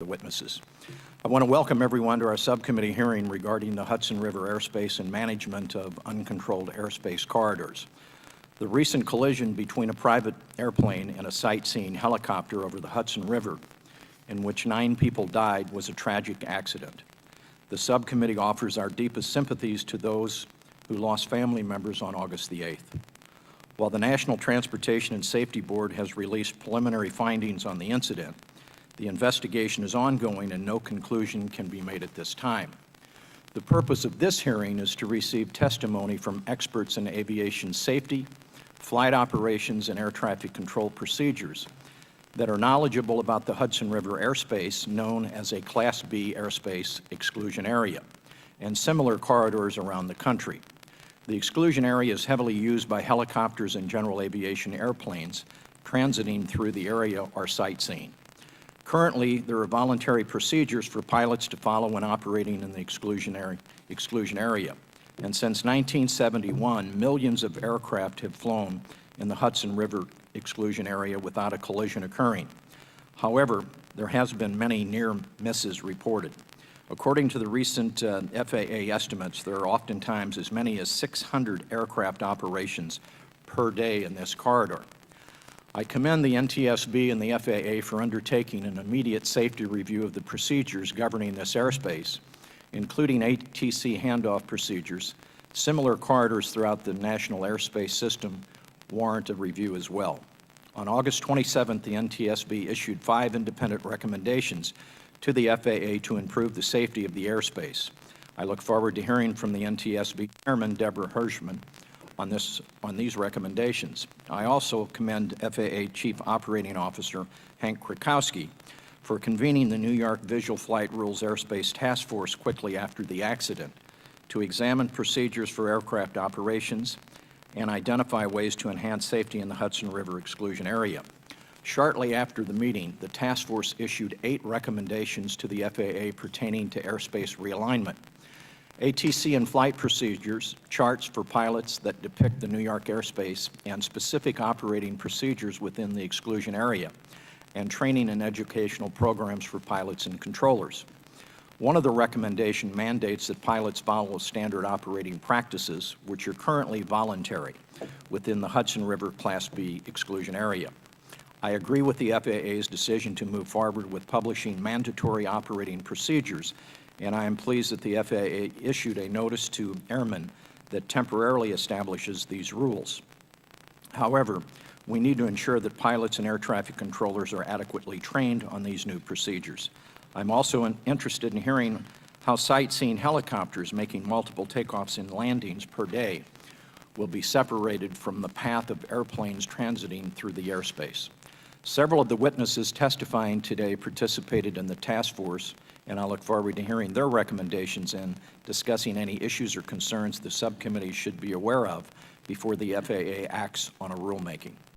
the witnesses. I want to welcome everyone to our subcommittee hearing regarding the Hudson River airspace and management of uncontrolled airspace corridors. The recent collision between a private airplane and a sightseeing helicopter over the Hudson River, in which 9 people died, was a tragic accident. The subcommittee offers our deepest sympathies to those who lost family members on August the 8th. While the National Transportation and Safety Board has released preliminary findings on the incident, the investigation is ongoing and no conclusion can be made at this time. The purpose of this hearing is to receive testimony from experts in aviation safety, flight operations, and air traffic control procedures that are knowledgeable about the Hudson River airspace, known as a Class B airspace exclusion area, and similar corridors around the country. The exclusion area is heavily used by helicopters and general aviation airplanes transiting through the area or sightseeing. Currently, there are voluntary procedures for pilots to follow when operating in the exclusion area. And since 1971, millions of aircraft have flown in the Hudson River exclusion area without a collision occurring. However, there has been many near misses reported. According to the recent FAA estimates, there are oftentimes as many as 600 aircraft operations per day in this corridor. I commend the NTSB and the FAA for undertaking an immediate safety review of the procedures governing this airspace, including ATC handoff procedures. Similar corridors throughout the national airspace system warrant a review as well. On August 27th, the NTSB issued 5 independent recommendations to the FAA to improve the safety of the airspace. I look forward to hearing from the NTSB Chairman, Deborah Hirschman, on these recommendations. I also commend FAA Chief Operating Officer Hank Krakowski for convening the New York Visual Flight Rules Airspace Task Force quickly after the accident to examine procedures for aircraft operations and identify ways to enhance safety in the Hudson River exclusion area. Shortly after the meeting, the task force issued 8 recommendations to the FAA pertaining to airspace realignment. ATC and flight procedures, charts for pilots that depict the New York airspace, and specific operating procedures within the exclusion area, and training and educational programs for pilots and controllers. One of the recommendations mandates that pilots follow standard operating practices, which are currently voluntary within the Hudson River Class B exclusion area. I agree with the FAA's decision to move forward with publishing mandatory operating procedures, and I am pleased that the FAA issued a notice to airmen that temporarily establishes these rules. However, we need to ensure that pilots and air traffic controllers are adequately trained on these new procedures. I'm also interested in hearing how sightseeing helicopters making multiple takeoffs and landings per day will be separated from the path of airplanes transiting through the airspace. Several of the witnesses testifying today participated in the task force, and I look forward to hearing their recommendations and discussing any issues or concerns the subcommittee should be aware of before the FAA acts on a rulemaking.